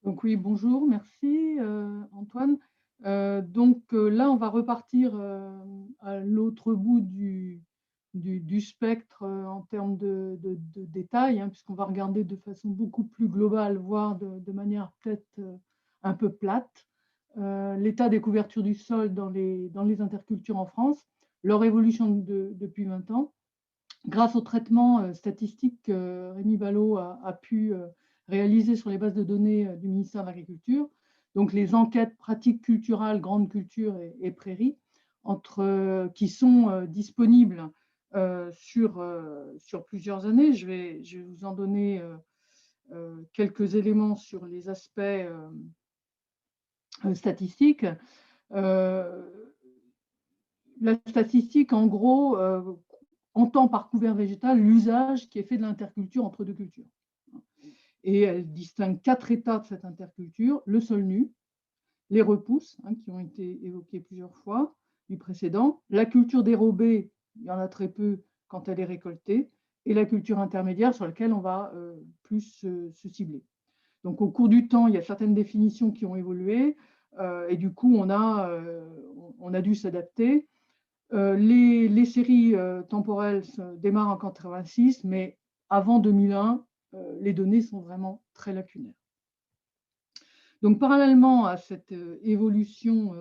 Donc oui, bonjour, merci Antoine. Là, on va repartir à l'autre bout du spectre en termes de détails, hein, puisqu'on va regarder de façon beaucoup plus globale, voire de manière peut-être un peu plate, l'état des couvertures du sol dans les intercultures en France, leur évolution depuis 20 ans. Grâce au traitement statistique que Rémi Ballot a pu réaliser sur les bases de données du ministère de l'Agriculture, donc les enquêtes pratiques culturales, grandes cultures et prairies, qui sont disponibles sur plusieurs années. Je vais vous en donner quelques éléments sur les aspects statistiques. Euh, la statistique, en gros, entend par couvert végétal l'usage qui est fait de l'interculture entre deux cultures. Et elle distingue 4 états de cette interculture: le sol nu, les repousses, hein, qui ont été évoquées plusieurs fois du précédent, la culture dérobée, il y en a très peu quand elle est récoltée, et la culture intermédiaire sur laquelle on va plus se cibler. Donc au cours du temps, il y a certaines définitions qui ont évolué, et du coup on a dû s'adapter. Les séries temporelles démarrent en 86, mais avant 2001, les données sont vraiment très lacunaires. Donc, parallèlement à cette évolution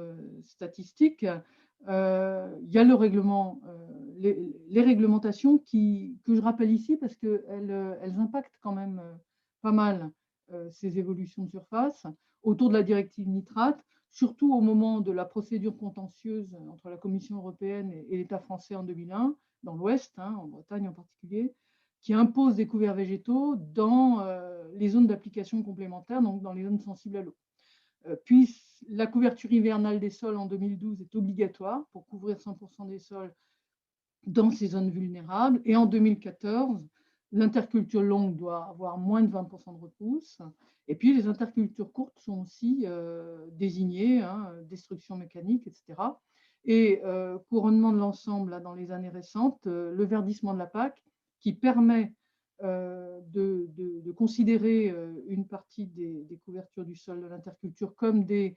statistique, il y a le règlement, les réglementations que je rappelle ici parce qu'elles impactent quand même pas mal ces évolutions de surface autour de la directive nitrate, surtout au moment de la procédure contentieuse entre la Commission européenne et l'État français en 2001, dans l'Ouest, hein, en Bretagne en particulier, qui impose des couverts végétaux dans les zones d'application complémentaires, donc dans les zones sensibles à l'eau. Puis la couverture hivernale des sols en 2012 est obligatoire pour couvrir 100% des sols dans ces zones vulnérables. Et en 2014, l'interculture longue doit avoir moins de 20% de repousse. Et puis les intercultures courtes sont aussi désignées, hein, destruction mécanique, etc. Et couronnement de l'ensemble dans les années récentes, le verdissement de la PAC qui permet de considérer une partie des couvertures du sol de l'interculture comme des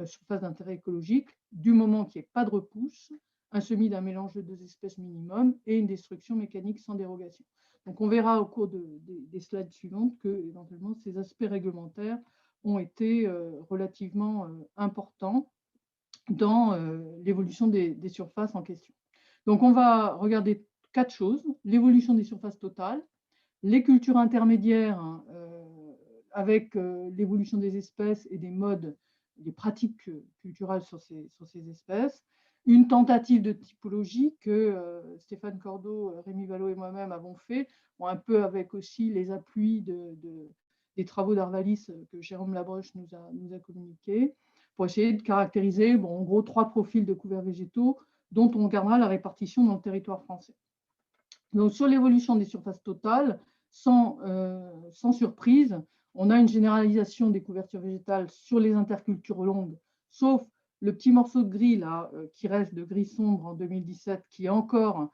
surfaces d'intérêt écologique, du moment qu'il n'y ait pas de repousse, un semis d'un mélange de 2 espèces minimum et une destruction mécanique sans dérogation. Donc on verra au cours des slides suivantes que éventuellement ces aspects réglementaires ont été relativement importants dans l'évolution des surfaces en question. Donc on va regarder 4 choses: l'évolution des surfaces totales, les cultures intermédiaires, hein, avec l'évolution des espèces et des modes, des pratiques culturelles sur ces espèces, une tentative de typologie que Stéphane Cordeau, Rémi Vallot et moi-même avons fait, un peu avec aussi les appuis des travaux d'Arvalis que Jérôme Labroche nous a communiqués, pour essayer de caractériser, en gros, 3 profils de couverts végétaux dont on gardera la répartition dans le territoire français. Donc, sur l'évolution des surfaces totales, sans surprise, on a une généralisation des couvertures végétales sur les intercultures longues, sauf le petit morceau de gris là, qui reste de gris sombre en 2017, qui est encore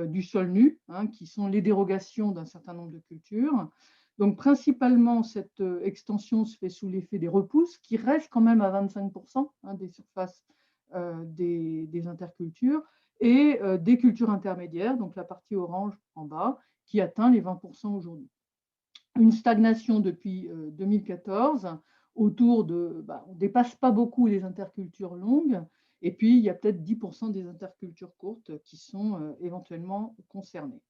du sol nu, hein, qui sont les dérogations d'un certain nombre de cultures. Donc, principalement, cette extension se fait sous l'effet des repousses, qui restent quand même à 25%, hein, des surfaces des intercultures, et des cultures intermédiaires, donc la partie orange en bas, qui atteint les 20% aujourd'hui. Une stagnation depuis 2014, autour de, on ne dépasse pas beaucoup les intercultures longues, et puis il y a peut-être 10% des intercultures courtes qui sont éventuellement concernées.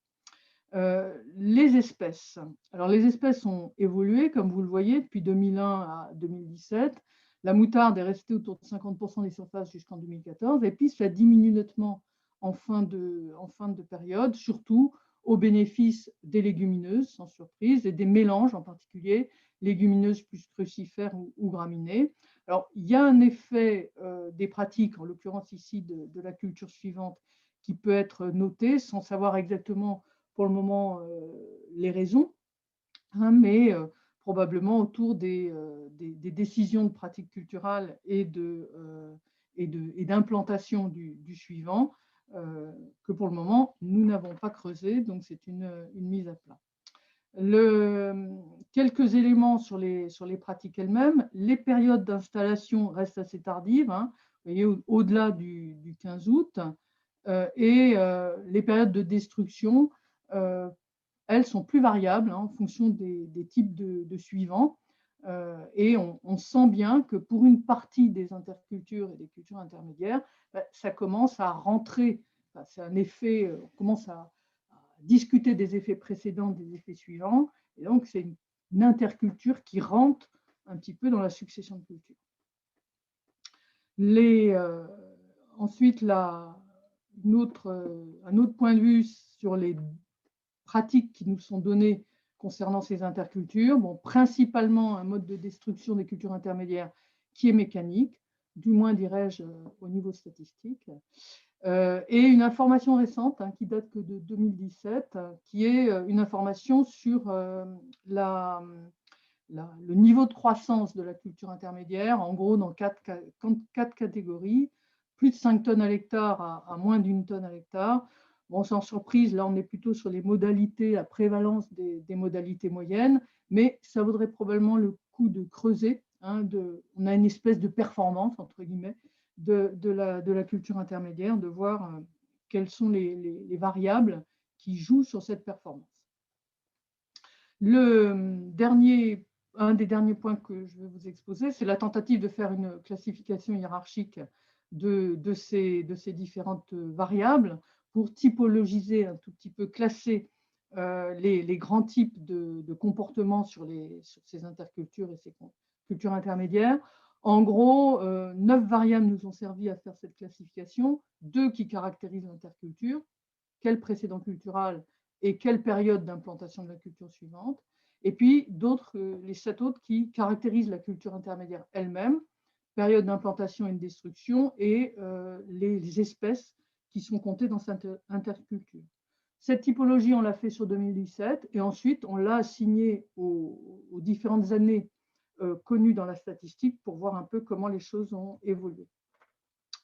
Les espèces. Alors les espèces ont évolué, comme vous le voyez, depuis 2001 à 2017. La moutarde est restée autour de 50% des surfaces jusqu'en 2014, et puis ça diminue nettement en fin de période, surtout au bénéfice des légumineuses, sans surprise, et des mélanges, en particulier légumineuses plus crucifères ou graminées. Alors, il y a un effet des pratiques, en l'occurrence ici de la culture suivante, qui peut être noté, sans savoir exactement pour le moment les raisons, hein, mais probablement autour des décisions de pratique culturelle et d'implantation du suivant, que pour le moment, nous n'avons pas creusé, donc c'est une mise à plat. Quelques éléments sur les pratiques elles-mêmes. Les périodes d'installation restent assez tardives, hein, vous voyez, au-delà du 15 août. Et les périodes de destruction, elles sont plus variables, hein, en fonction des types de suivants. Et on sent bien que pour une partie des intercultures et des cultures intermédiaires, ça commence à rentrer. C'est un effet, on commence à discuter des effets précédents, des effets suivants. Et donc, c'est une interculture qui rentre un petit peu dans la succession de cultures. Ensuite, un autre point de vue sur les pratiques qui nous sont données concernant ces intercultures. Bon, principalement un mode de destruction des cultures intermédiaires qui est mécanique, du moins dirais-je au niveau statistique. Et une information récente, hein, qui date que de 2017, qui est une information sur le niveau de croissance de la culture intermédiaire, en gros dans quatre catégories, plus de 5 tonnes à l'hectare à moins d'1 tonne à l'hectare. Bon, sans surprise, là on est plutôt sur les modalités, la prévalence des modalités moyennes, mais ça vaudrait probablement le coup de creuser, hein, on a une espèce de performance, entre guillemets, de la culture intermédiaire, de voir quelles sont les variables qui jouent sur cette performance. Un des derniers points que je vais vous exposer, c'est la tentative de faire une classification hiérarchique de ces différentes variables pour typologiser, un tout petit peu classer les grands types de comportements sur ces intercultures et ces cultures intermédiaires. En gros, 9 variables nous ont servi à faire cette classification, 2 qui caractérisent l'interculture, quel précédent culturel et quelle période d'implantation de la culture suivante, et puis d'autres, les 7 autres qui caractérisent la culture intermédiaire elle-même, période d'implantation et de destruction, et les espèces qui sont comptées dans cette interculture. Cette typologie, on l'a fait sur 2017, et ensuite on l'a assignée aux différentes années connues dans la statistique pour voir un peu comment les choses ont évolué.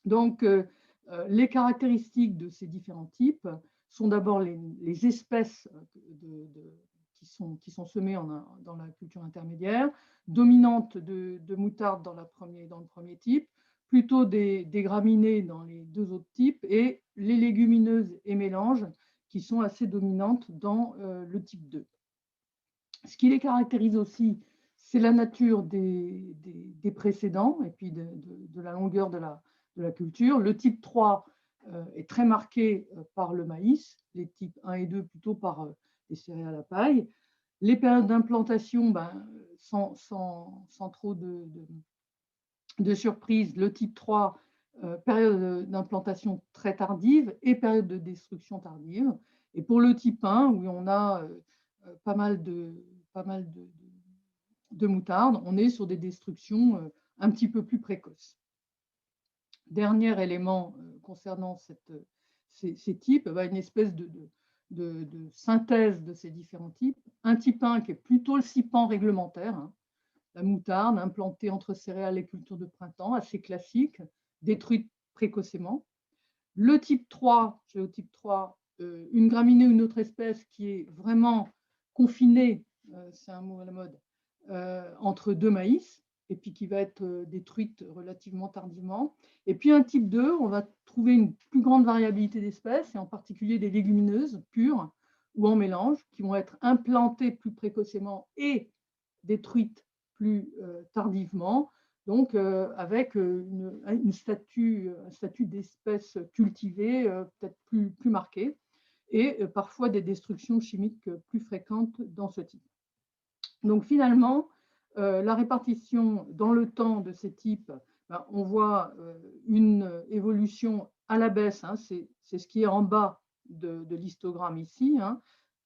Donc, les caractéristiques de ces différents types sont d'abord les espèces qui sont semées dans la culture intermédiaire, dominantes de moutarde dans le premier type, plutôt des graminées dans les 2 autres types, et les légumineuses et mélanges qui sont assez dominantes dans le type 2. Ce qui les caractérise aussi, c'est la nature des précédents et puis de la longueur de la culture. Le type 3 est très marqué par le maïs, les types 1 et 2 plutôt par les céréales à paille. Les périodes d'implantation, sans trop de surprise, le type 3, période d'implantation très tardive et période de destruction tardive. Et pour le type 1, où on a pas mal de moutarde, on est sur des destructions un petit peu plus précoces. Dernier élément concernant ces types, une espèce de synthèse de ces différents types. Un type 1 qui est plutôt le CIPAN réglementaire, hein, la moutarde implantée entre céréales et cultures de printemps, assez classique, détruite précocement. Le type 3, géotype 3, une graminée ou une autre espèce qui est vraiment confinée, c'est un mot à la mode, entre 2 maïs, et puis qui va être détruite relativement tardivement. Et puis un type 2, on va trouver une plus grande variabilité d'espèces, et en particulier des légumineuses pures ou en mélange, qui vont être implantées plus précocement et détruites plus tardivement, donc avec un statut d'espèce cultivée peut-être plus marqué, et parfois des destructions chimiques plus fréquentes dans ce type. Donc finalement, la répartition dans le temps de ces types, on voit une évolution à la baisse, hein, c'est ce qui est en bas de l'histogramme ici, hein.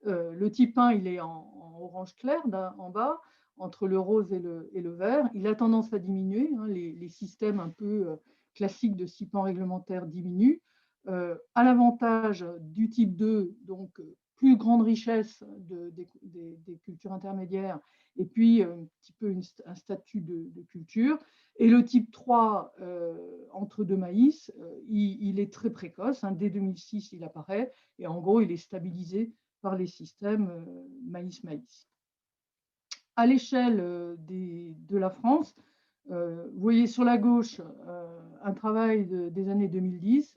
Le type 1, il est en orange clair en bas, entre le rose et le vert. Il a tendance à diminuer, hein, les systèmes un peu classiques de CIPAN réglementaire diminuent. À l'avantage du type 2, donc plus grande richesse des cultures intermédiaires, et puis un petit peu un statut de culture. Et le type 3, entre 2 maïs, il est très précoce, hein, dès 2006 il apparaît, et en gros il est stabilisé par les systèmes maïs-maïs. À l'échelle de la France, vous voyez sur la gauche un travail des années 2010.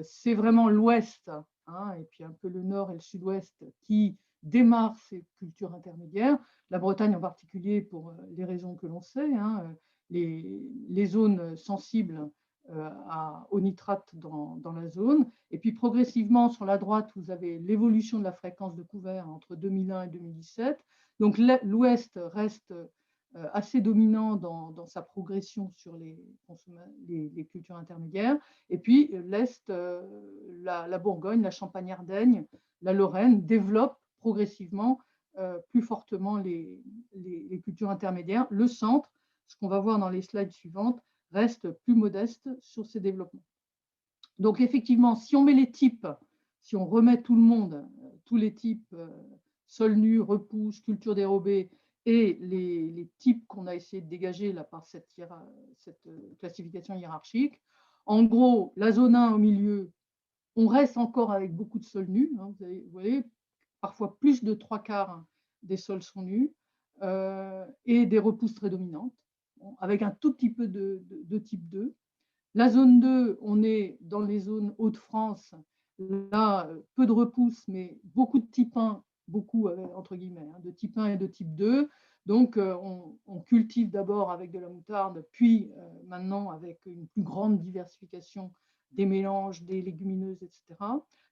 C'est vraiment l'Ouest, hein, et puis un peu le Nord et le Sud-Ouest qui démarrent ces cultures intermédiaires. La Bretagne en particulier pour les raisons que l'on sait, hein, les zones sensibles au nitrate dans la zone. Et puis progressivement, sur la droite, vous avez l'évolution de la fréquence de couvert entre 2001 et 2017. Donc l'Ouest reste assez dominant dans sa progression sur les cultures intermédiaires. Et puis l'Est, la Bourgogne, la Champagne-Ardenne, la Lorraine développent progressivement plus fortement les cultures intermédiaires. Le centre, ce qu'on va voir dans les slides suivantes, reste plus modeste sur ces développements. Donc effectivement, si on met les types, si on remet tout le monde, tous les types, sol nu, repousse, culture dérobée, et les types qu'on a essayé de dégager là, par cette classification hiérarchique, en gros, la zone 1 au milieu, on reste encore avec beaucoup de sols nus, hein, vous voyez, parfois plus de 3/4 des sols sont nus, et des repousses très dominantes, bon, avec un tout petit peu de type 2. La zone 2, on est dans les zones Hauts-de-France, là, peu de repousses, mais beaucoup de type 1, beaucoup, entre guillemets, hein, de type 1 et de type 2. Donc, on cultive d'abord avec de la moutarde, puis maintenant avec une plus grande diversification des mélanges, des légumineuses, etc.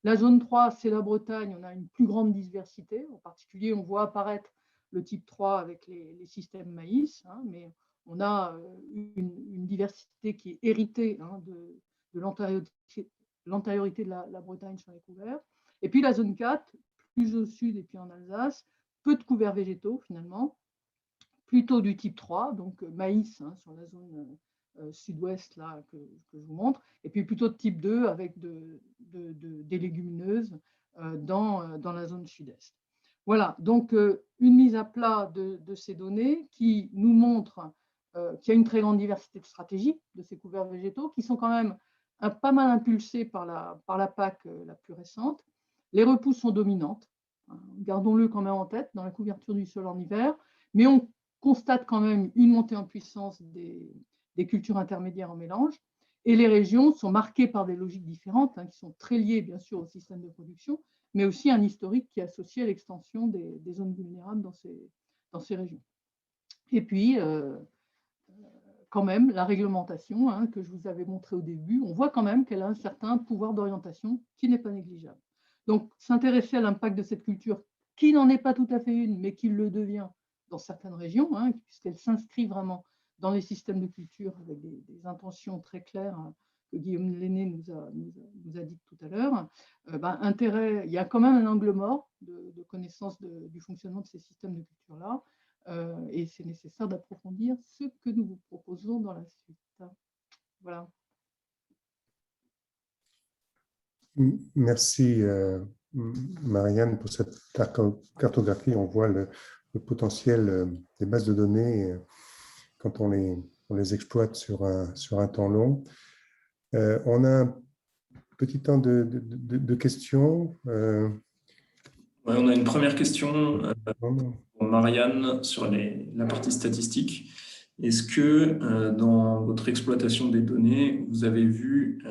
La zone 3, c'est la Bretagne, on a une plus grande diversité. En particulier, on voit apparaître le type 3 avec les systèmes maïs, hein, mais on a une diversité qui est héritée, hein, de l'antériorité de la Bretagne sur les couverts. Et puis la zone 4, plus au sud et puis en Alsace, peu de couverts végétaux finalement, plutôt du type 3, donc maïs, hein, sur la zone sud-ouest là que je vous montre, et puis plutôt de type 2 avec des légumineuses dans la zone sud-est. Voilà, donc une mise à plat de ces données qui nous montre qu'il y a une très grande diversité de stratégies de ces couverts végétaux qui sont quand même pas mal impulsés par la PAC la plus récente. Les repousses sont dominantes, hein, gardons-le quand même en tête dans la couverture du sol en hiver, mais on constate quand même une montée en puissance des cultures intermédiaires en mélange. Et les régions sont marquées par des logiques différentes, hein, qui sont très liées bien sûr au système de production, mais aussi un historique qui est associé à l'extension des zones vulnérables dans ces régions. Et puis, quand même, la réglementation, hein, que je vous avais montré au début, on voit quand même qu'elle a un certain pouvoir d'orientation qui n'est pas négligeable. Donc, s'intéresser à l'impact de cette culture, qui n'en est pas tout à fait une, mais qui le devient dans certaines régions, hein, puisqu'elle s'inscrit vraiment dans les systèmes de culture avec des intentions très claires, hein, que Guillaume Lenné nous a dit tout à l'heure, il y a quand même un angle mort de connaissance du fonctionnement de ces systèmes de culture-là, et c'est nécessaire d'approfondir ce que nous vous proposons dans la suite. Voilà. Merci Marianne pour cette cartographie. On voit le potentiel des bases de données quand on les exploite sur un temps long. On a un petit temps de questions. Ouais, on a une première question pour Marianne sur la partie statistique. Est-ce que dans votre exploitation des données, vous avez vu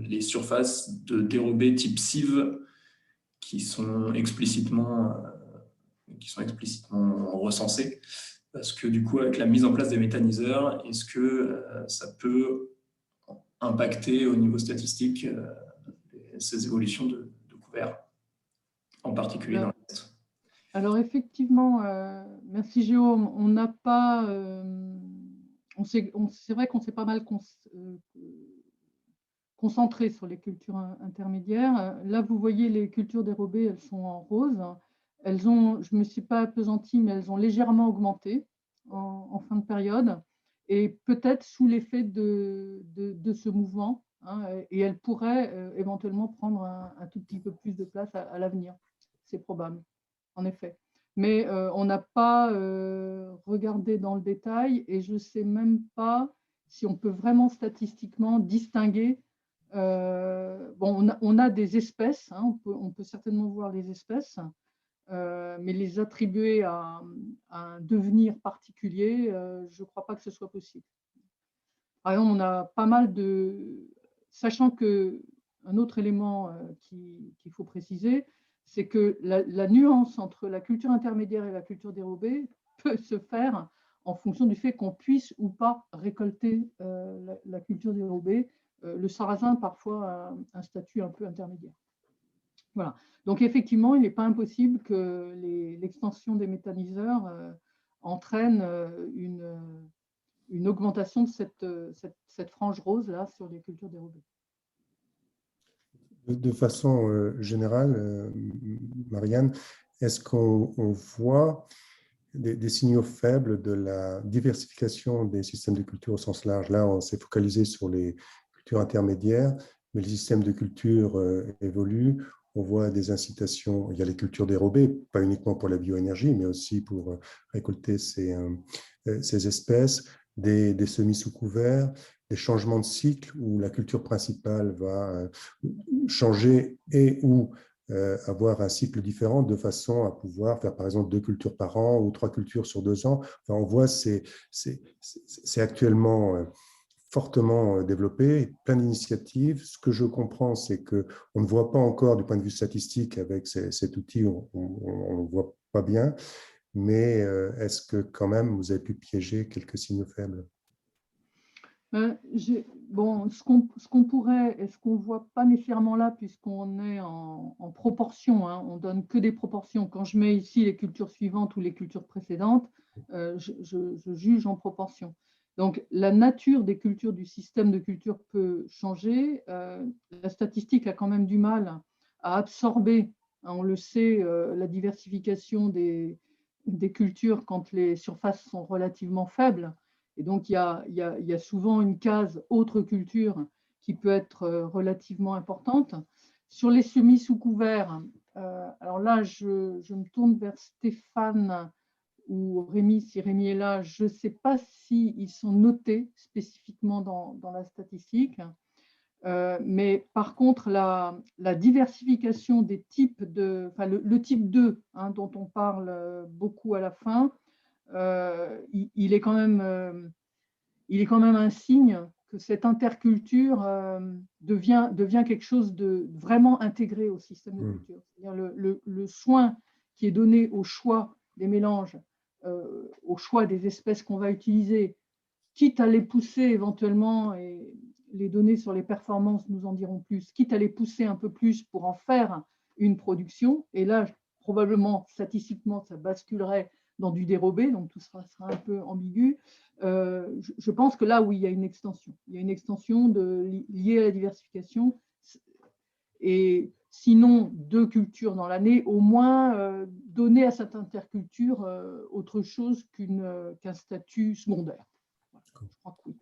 les surfaces de dérobés type sieve qui sont explicitement recensées? Parce que du coup, avec la mise en place des méthaniseurs, est-ce que ça peut impacter au niveau statistique ces évolutions de couverts, en particulier dans l'Est? Alors effectivement, merci Jérôme, on n'a pas, c'est vrai qu'on s'est pas mal concentré sur les cultures intermédiaires. Là, vous voyez les cultures dérobées, elles sont en rose. Elles ont, je ne me suis pas appesantie, mais elles ont légèrement augmenté en fin de période, et peut-être sous l'effet de ce mouvement, hein, et elles pourraient éventuellement prendre un tout petit peu plus de place à l'avenir. C'est probable, en effet. Mais on n'a pas regardé dans le détail, et je ne sais même pas si on peut vraiment statistiquement distinguer Bon, on a des espèces, hein, on peut certainement voir les espèces, mais les attribuer à un devenir particulier, je ne crois pas que ce soit possible. Par exemple, on a pas mal de… Sachant qu'un autre élément qu'il faut préciser, c'est que la nuance entre la culture intermédiaire et la culture dérobée peut se faire en fonction du fait qu'on puisse ou pas récolter la culture dérobée. Le sarrasin, parfois, a un statut un peu intermédiaire. Voilà. Donc, effectivement, il n'est pas impossible que l'extension des méthaniseurs entraîne une augmentation de cette frange rose-là sur les cultures dérobées. De façon générale, Marianne, est-ce qu'on voit des signaux faibles de la diversification des systèmes de culture au sens large? Là, on s'est focalisé sur les cultures intermédiaires, mais les systèmes de culture évoluent. On voit des incitations, il y a les cultures dérobées, pas uniquement pour la bioénergie, mais aussi pour récolter ces espèces, des semis sous couvert, des changements de cycle où la culture principale va changer et ou avoir un cycle différent de façon à pouvoir faire par exemple 2 cultures par an ou 3 cultures sur 2 ans. Enfin, on voit c'est actuellement fortement développé, plein d'initiatives. Ce que je comprends, c'est qu'on ne voit pas encore du point de vue statistique avec cet outil, on ne voit pas bien, mais est-ce que quand même vous avez pu piéger quelques signaux faibles? Bon, ce qu'on pourrait, et ce qu'on ne voit pas nécessairement là, puisqu'on est en proportion, hein, on ne donne que des proportions. Quand je mets ici les cultures suivantes ou les cultures précédentes, je juge en proportion. Donc, la nature des cultures du système de culture peut changer. La statistique a quand même du mal à absorber, hein, on le sait, la diversification des cultures quand les surfaces sont relativement faibles. Et donc, il y a souvent une case autre culture qui peut être relativement importante. Sur les semis sous couvert, alors là, je me tourne vers Stéphane ou Rémi, si Rémi est là, je ne sais pas s'ils sont notés spécifiquement dans la statistique. Mais par contre, la diversification des types de, enfin le type 2, hein, dont on parle beaucoup à la fin, il est quand même un signe que cette interculture devient quelque chose de vraiment intégré au système de culture. C'est-à-dire le soin qui est donné au choix des mélanges, au choix des espèces qu'on va utiliser, quitte à les pousser éventuellement, et les données sur les performances nous en diront plus, quitte à les pousser un peu plus pour en faire une production. Et là, probablement, statistiquement, ça basculerait dans du dérobé, donc tout sera un peu ambigu. Je pense que là, oui, il y a une extension. Il y a une extension liée à la diversification. Et sinon, 2 cultures dans l'année, au moins donner à cette interculture autre chose qu'un statut secondaire. Je crois que oui.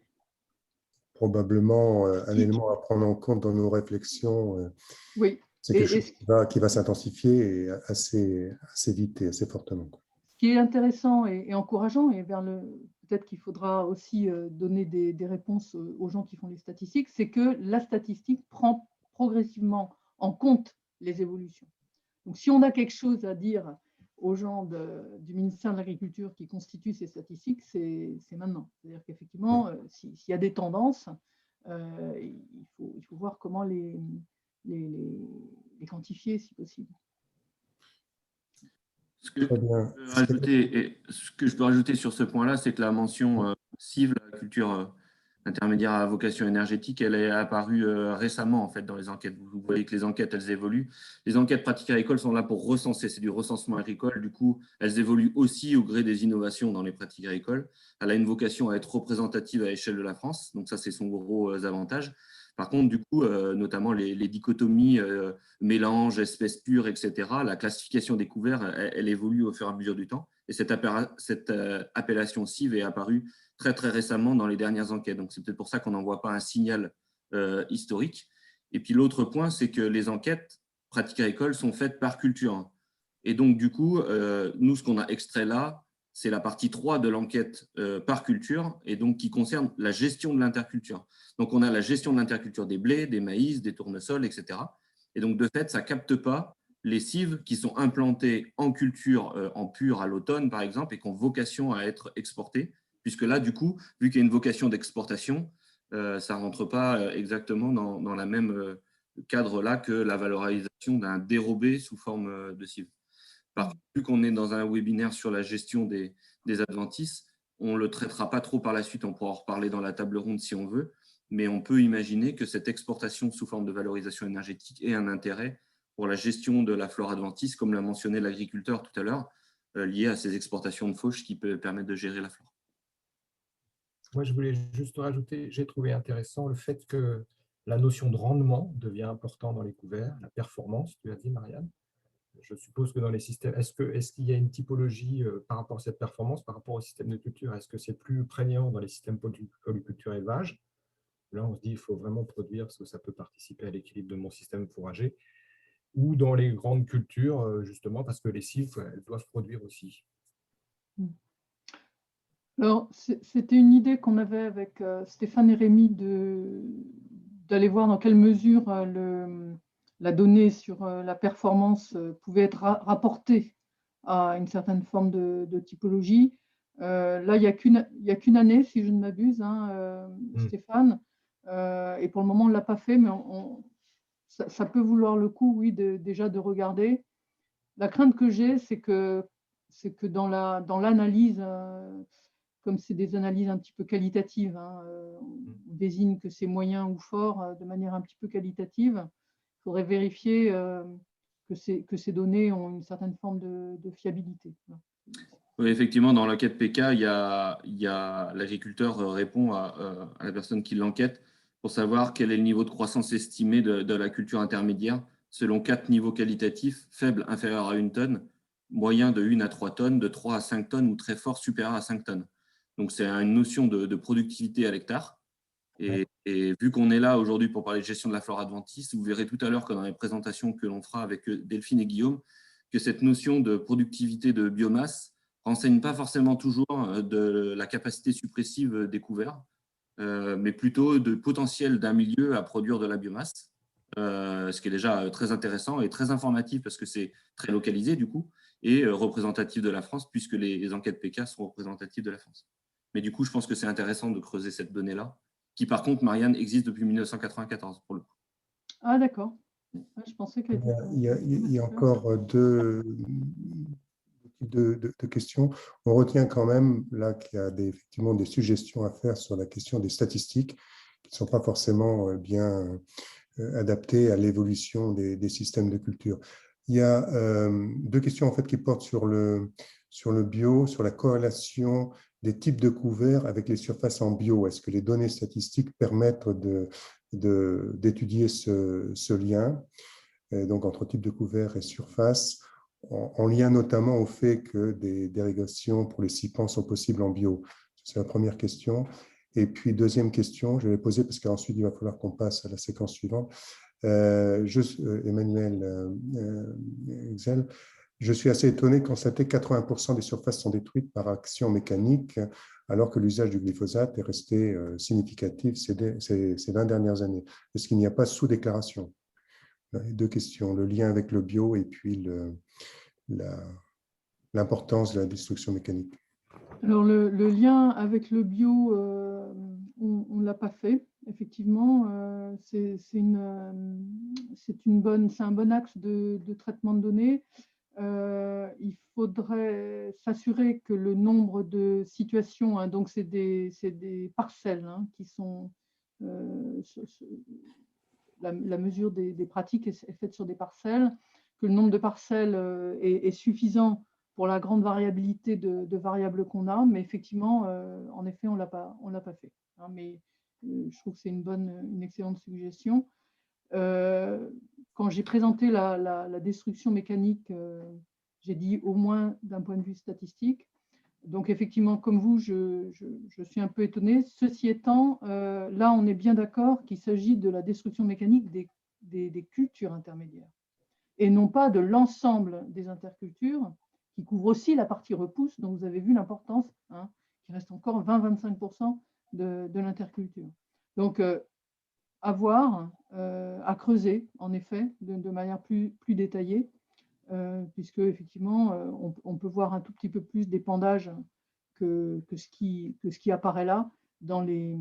Probablement un élément à prendre en compte dans nos réflexions. Oui. C'est quelque chose qui va s'intensifier assez vite et assez fortement. Ce qui est intéressant et encourageant, et peut-être qu'il faudra aussi donner des réponses aux gens qui font les statistiques, c'est que la statistique prend progressivement en compte les évolutions. Donc, si on a quelque chose à dire aux gens du ministère de l'Agriculture qui constituent ces statistiques, c'est maintenant. C'est-à-dire qu'effectivement, s'il y a des tendances, il faut voir comment les quantifier si possible. Ce que je peux rajouter sur ce point-là, c'est que la mention CIV, la culture intermédiaire à vocation énergétique, elle est apparue récemment en fait dans les enquêtes. Vous voyez que les enquêtes, elles évoluent. Les enquêtes pratiques agricoles sont là pour recenser, c'est du recensement agricole. Du coup, elles évoluent aussi au gré des innovations dans les pratiques agricoles. Elle a une vocation à être représentative à l'échelle de la France, donc ça, c'est son gros avantage. Par contre, du coup, notamment les dichotomies, mélange, espèces pures, etc., la classification des couverts, elle évolue au fur et à mesure du temps. Et cette appellation CIV est apparue très, très récemment dans les dernières enquêtes. Donc, c'est peut-être pour ça qu'on n'en voit pas un signal historique. Et puis, l'autre point, c'est que les enquêtes pratiques agricoles sont faites par culture. Et donc, du coup, nous, ce qu'on a extrait là, c'est la partie 3 de l'enquête par culture, et donc qui concerne la gestion de l'interculture. Donc, on a la gestion de l'interculture des blés, des maïs, des tournesols, etc. Et donc, de fait, ça ne capte pas les cives qui sont implantées en culture en pur à l'automne, par exemple, et qui ont vocation à être exportées, puisque là, du coup, vu qu'il y a une vocation d'exportation, ça ne rentre pas exactement dans la même cadre-là que la valorisation d'un dérobé sous forme de cive. Par contre, vu qu'on est dans un webinaire sur la gestion des adventices, on ne le traitera pas trop par la suite, on pourra en reparler dans la table ronde si on veut, mais on peut imaginer que cette exportation sous forme de valorisation énergétique ait un intérêt pour la gestion de la flore adventice, comme l'a mentionné l'agriculteur tout à l'heure, lié à ces exportations de fauches qui peuvent permettre de gérer la flore. Moi, je voulais juste rajouter, j'ai trouvé intéressant le fait que la notion de rendement devient importante dans les couverts, la performance, tu as dit, Marianne. Je suppose que dans les systèmes, est-ce qu'il y a une typologie par rapport à cette performance, par rapport au système de culture? Est-ce que c'est plus prégnant dans les systèmes polyculture élevage? Là, on se dit qu'il faut vraiment produire parce que ça peut participer à l'équilibre de mon système fourrager. Ou dans les grandes cultures, justement, parce que les cives, elles doivent produire aussi. Alors, c'était une idée qu'on avait avec Stéphane et Rémi d'aller voir dans quelle mesure la donnée sur la performance pouvait être rapportée à une certaine forme de typologie. Là, il n'y a qu'une année, si je ne m'abuse, hein, Stéphane. Et pour le moment, on ne l'a pas fait, mais ça peut vouloir le coup, oui, déjà de regarder. La crainte que j'ai, c'est que dans l'analyse, comme c'est des analyses un petit peu qualitatives, hein, on désigne que c'est moyen ou fort de manière un petit peu qualitative, il faudrait vérifier que ces données ont une certaine forme de fiabilité. Oui, effectivement, dans l'enquête PK, l'agriculteur répond à la personne qui l'enquête pour savoir quel est le niveau de croissance estimé de la culture intermédiaire selon 4 niveaux qualitatifs, faible, inférieur à 1 tonne, moyen de 1 à 3 tonnes, de 3 à 5 tonnes ou très fort, supérieur à 5 tonnes. Donc, c'est une notion de productivité à l'hectare. Et vu qu'on est là aujourd'hui pour parler de gestion de la flore adventice, vous verrez tout à l'heure que dans les présentations que l'on fera avec Delphine et Guillaume, que cette notion de productivité de biomasse renseigne pas forcément toujours de la capacité suppressive des couverts, mais plutôt de potentiel d'un milieu à produire de la biomasse, ce qui est déjà très intéressant et très informatif parce que c'est très localisé du coup et représentatif de la France puisque les enquêtes PK sont représentatives de la France. Mais du coup, je pense que c'est intéressant de creuser cette donnée-là, qui par contre, Marianne, existe depuis 1994 pour le coup. Ah d'accord. Je pensais qu'elle était... Il y a encore deux questions. On retient quand même là qu'il y a effectivement des suggestions à faire sur la question des statistiques qui ne sont pas forcément bien adaptées à l'évolution des systèmes de culture. Il y a deux questions en fait qui portent sur le bio, sur la corrélation des types de couverts avec les surfaces en bio. Est-ce que les données statistiques permettent d'étudier ce lien donc entre type de couvert et surface, en lien notamment au fait que des dérogations pour les sipans sont possibles en bio? C'est la première question. Et puis, deuxième question, je vais poser parce qu'ensuite, il va falloir qu'on passe à la séquence suivante. Emmanuel Excel, je suis assez étonné de constater que 80% des surfaces sont détruites par action mécanique, alors que l'usage du glyphosate est resté significatif ces 20 dernières années. Est-ce qu'il n'y a pas sous-déclaration? Deux questions, le lien avec le bio et puis l'importance de la destruction mécanique. Alors, le lien avec le bio, on ne l'a pas fait, effectivement. C'est un bon axe de traitement de données. Il faudrait s'assurer que le nombre de situations, hein, donc c'est des parcelles hein, qui sont... la mesure des pratiques est faite sur des parcelles, que le nombre de parcelles est suffisant pour la grande variabilité de variables qu'on a, mais effectivement, en effet, on ne l'a pas fait. Hein, mais je trouve que c'est une excellente suggestion. Quand j'ai présenté la destruction mécanique, j'ai dit au moins d'un point de vue statistique. Donc effectivement, comme vous, je suis un peu étonnée. Ceci étant, là, on est bien d'accord qu'il s'agit de la destruction mécanique des cultures intermédiaires et non pas de l'ensemble des intercultures qui couvre aussi la partie repousse. Donc, vous avez vu l'importance, hein, qu'il reste encore 20-25% de l'interculture. Donc, à voir, à creuser, en effet, de manière plus détaillée, puisque, effectivement, on peut voir un tout petit peu plus d'épandage que ce qui apparaît là dans les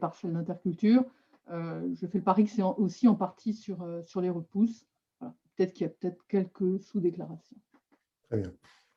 parcelles d'interculture. Je fais le pari que c'est aussi en partie sur les repousses. Voilà. Peut-être qu'il y a quelques sous-déclarations. Très bien.